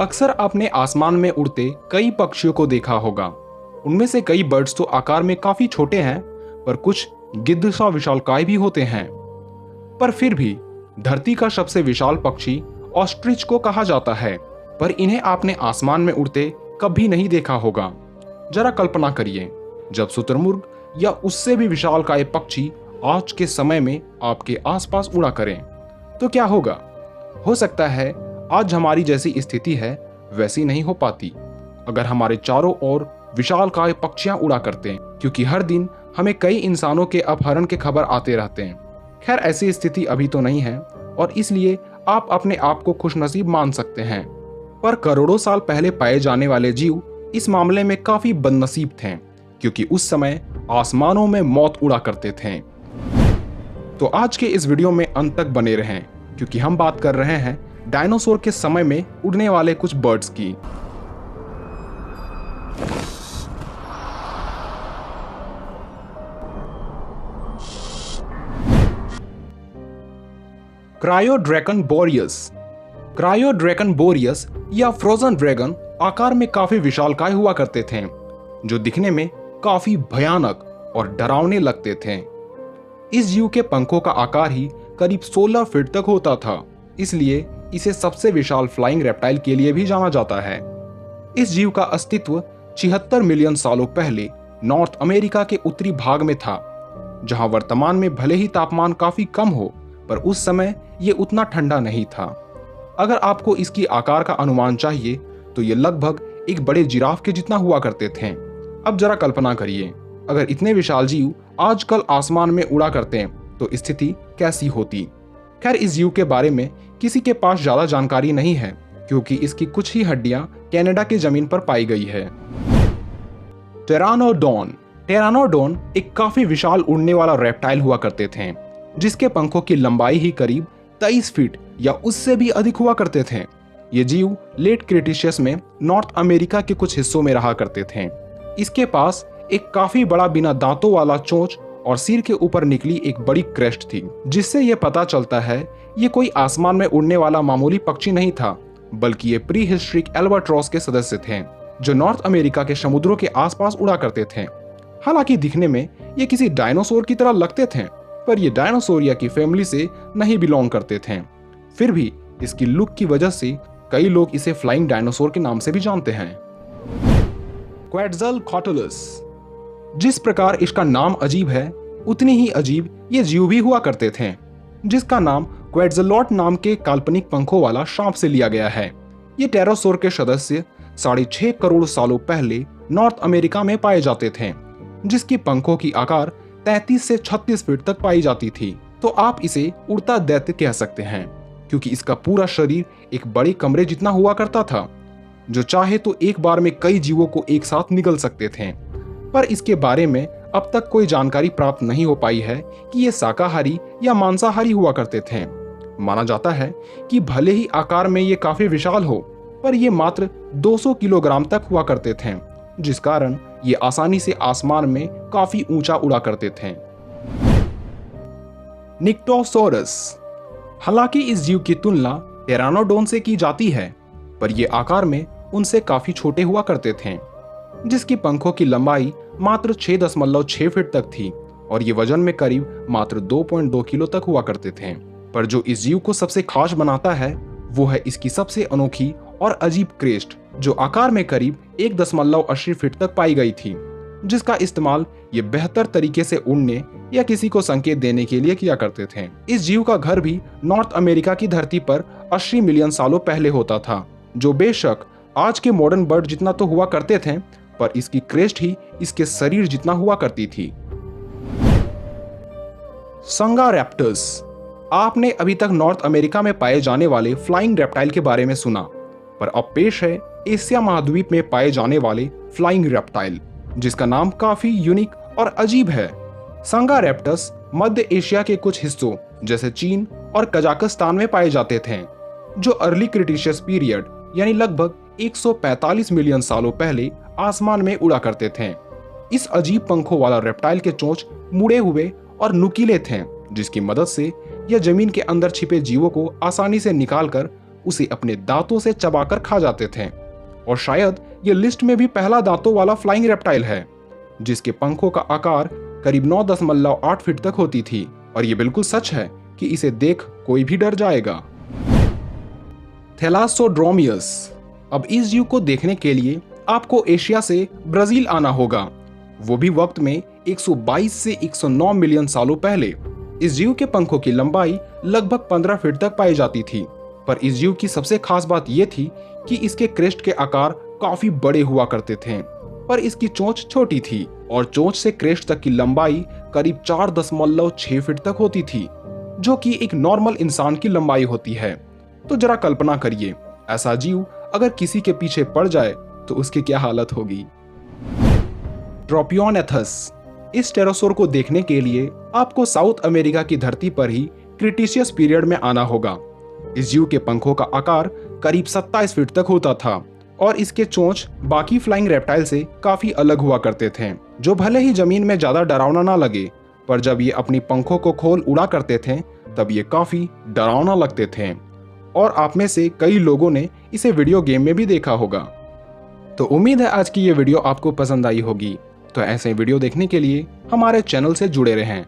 अक्सर आपने आसमान में उड़ते कई पक्षियों को देखा होगा। उनमें से कई बर्ड्स तो आकार में काफी छोटे हैं, पर कुछ गिद्ध सा विशालकाय भी होते हैं। पर फिर भी धरती का सबसे विशाल पक्षी ऑस्ट्रिच को कहा जाता है, पर इन्हें आपने आसमान में उड़ते कभी नहीं देखा होगा। जरा कल्पना करिए, जब शुतुरमुर्ग या उससे भी विशालकाय पक्षी आज के समय में आपके आसपास उड़ा करें, तो क्या होगा? हो सकता है आज हमारी जैसी स्थिति है वैसी नहीं हो पाती अगर हमारे चारों ओर विशालकाय पक्षियां उड़ा करते हैं, क्योंकि हर दिन हमें कई इंसानों के अपहरण के खबर आते रहते हैं। खैर, ऐसी स्थिति अभी तो नहीं है और इसलिए आप अपने आप को खुशनसीब मान सकते हैं। पर करोड़ों साल पहले पाए जाने वाले जीव इस मामले में काफी बदनसीब थे, क्योंकि उस समय आसमानों में मौत उड़ा करते थे। तो आज के इस वीडियो में अंत तक बने रहें, क्योंकि हम बात कर रहे हैं डायनासोर के समय में उड़ने वाले कुछ बर्ड्स की। क्रायोड्रैकन बोरियस। क्रायोड्रैकन बोरियस या फ्रोजन ड्रैगन आकार में काफी विशालकाय हुआ करते थे, जो दिखने में काफी भयानक और डरावने लगते थे। इस जीव के पंखों का आकार ही करीब 16 फीट तक होता था, इसलिए इसे सबसे विशाल फ्लाइंग रेप्टाइल के लिए भी जाना जाता है। इस जीव का अस्तित्व 76 मिलियन सालों पहले नॉर्थ अमेरिका के उत्तरी भाग में था, जहां वर्तमान में भले ही तापमान काफी कम हो, पर उस समय ये उतना ठंडा नहीं था। अगर आपको इसकी आकार का अनुमान चाहिए तो ये लगभग एक बड़े जिराफ के जितना हुआ करते थे। अब जरा कल्पना करिए, अगर इतने विशाल जीव आजकल आसमान में उड़ा करते हैं तो स्थिति कैसी होती। खैर, इस जीव के बारे में किसी के पास ज्यादा जानकारी नहीं है, क्योंकि इसकी कुछ ही हड्डियां कनाडा की जमीन पर पाई गई है। टेरानोडोन। टेरानोडोन एक काफी विशाल उड़ने वाला रेप्टाइल हुआ करते थे, जिसके पंखों की लंबाई ही करीब 23 फीट या उससे भी अधिक हुआ करते थे। ये जीव लेट क्रिटेशियस में नॉर्थ अमेरिका के कुछ हिस्सों में रहा करते थे। इसके पास एक काफी बड़ा बिना दांतों वाला चोंच और सिर के ऊपर निकली एक बड़ी क्रेस्ट थी, जिससे यह पता चलता है ये कोई आसमान में उड़ने वाला मामूली पक्षी नहीं था, बल्कि ये प्री हिस्ट्रिक एल्बाट्रॉस के सदस्य थे, जो नॉर्थ अमेरिका के समुद्रों के आसपास उड़ा करते थे। हालांकि दिखने में ये किसी डायनासोर की तरह लगते थे, पर ये डायनासोरिया की फैमिली से नहीं बिलोंग करते थे। फिर भी इसकी लुक की वजह से कई लोग इसे फ्लाइंग डायनासोर के नाम से भी जानते हैं। क्वेट्ज़लकोट्लुस। जिस प्रकार इसका नाम अजीब है, उतनी ही अजीब ये जीव भी हुआ करते थे, जिसका नाम क्वेट्ज़लॉट नाम के काल्पनिक पंखों वाला सांप से लिया गया है। ये टेरोसोर के सदस्य 6.5 करोड़ सालों पहले नॉर्थ अमेरिका में पाए जाते थे, जिसकी पंखों की आकार 33 से 36 फीट तक पाई जाती थी। तो आप इसे उड़ता दैत्य कह सकते हैं, क्योंकि इसका पूरा शरीर एक बड़े कमरे जितना हुआ करता था, जो चाहे तो एक बार में कई जीवों को एक साथ निगल सकते थे। पर इसके बारे में अब तक कोई जानकारी प्राप्त नहीं हो पाई है कि ये शाकाहारी या मांसाहारी हुआ करते थे। माना जाता है कि भले ही आकार में ये काफी विशाल हो, पर ये मात्र 200 किलोग्राम तक हुआ करते थे, जिस कारण ये आसानी से आसमान में काफी ऊंचा उड़ा करते थे। निक्टोसोरस। हालांकि इस जीव की तुलना टेरानोडोन से की जाती है, पर ये आकार में उनसे काफी छोटे हुआ करते थे, जिसकी पंखों की लंबाई मात्र 6.6 फीट तक थी और ये वजन में करीब मात्र 2.2 किलो तक हुआ करते थे। पर जो इस जीव को सबसे खास बनाता है वो है इसकी सबसे अनोखी और अजीब क्रेस्ट, जो आकार में करीब 1.80 फीट तक पाई गई थी, जिसका इस्तेमाल ये बेहतर तरीके से उड़ने या किसी को संकेत देने के लिए किया करते थे। इस जीव का घर भी नॉर्थ अमेरिका की धरती पर 80 मिलियन सालों पहले होता था, जो बेशक आज के मॉडर्न बर्ड जितना तो हुआ करते थे, पर इसकी क्रेस्ट ही इसके शरीर जितना हुआ करती थी। संगारेप्टर्स। आपने अभी तक नॉर्थ अमेरिका में पाए जाने वाले फ्लाइंग रेप्टाइल के बारे में सुना, पर अब पेश है एशिया महाद्वीप में पाए जाने वाले फ्लाइंग रेप्टाइल, जिसका नाम काफी यूनिक और अजीब है। संगारेप्टस मध्य एशिया के कुछ हिस्सों जैसे चीन और कजाकिस्तान में पाए जाते थे, जो अर्ली क्रिटेशियस पीरियड यानी लगभग 145 मिलियन सालों पहले आसमान में उड़ा करते थे। इस अजीब पंखों वाला रेप्टाइल के चोंच मुड़े हुए और नुकीले थे, जिसकी मदद से यह जमीन के अंदर छिपे जीवों को आसानी से निकालकर उसे अपने दांतों से चबाकर खा जाते थे। और शायद ये लिस्ट में भी पहला दांतों वाला फ्लाइंग रेप्टाइल है, जिसके पंखों का आकार करीब 9.8 फीट तक होती थी। और ये बिल्कुल सच है कि इसे देख कोई भी डर जाएगा। थैलासोड्रोमियस। अब इस जीव को देखने के लिए आपको एशिया से ब्राजील आना होगा, वो भी वक्त में 122 से 109 मिलियन सालों पहले। इस जीव के पंखों की लंबाई लगभग 15 फीट तक पाई जाती थी। पर इस जीव की सबसे खास बात यह थी कि इसके क्रेस्ट के आकार काफी बड़े हुआ करते थे, पर इसकी चोंच छोटी थी और चोंच से क्रेस्ट तक की लंबाई करीब 4.6 फीट तक होती थी, जो कि एक नॉर्मल इंसान की लंबाई होती है। तो जरा कल्पना करिए, ऐसा जीव अगर किसी के पीछे पड़ जाए तो उसकी क्या हालत होगी। ट्रोपियोनेथस। इस टेरोसोर को देखने के लिए आपको साउथ अमेरिका की धरती पर ही क्रिटेशियस पीरियड में आना होगा। इस जीव के पंखों का आकार करीब 27 फीट तक होता था और इसके चोंच बाकी फ्लाइंग रेप्टाइल से काफी अलग हुआ करते थे, जो भले ही जमीन में ज्यादा डरावना ना लगे, पर जब ये अपनी पंखों को खोल उड़ा करते थे तब ये काफी डरावना लगते थे। और आप में से कई लोगों ने इसे वीडियो गेम में भी देखा होगा। तो उम्मीद है आज की ये वीडियो आपको पसंद आई होगी। तो ऐसे वीडियो देखने के लिए हमारे चैनल से जुड़े रहें।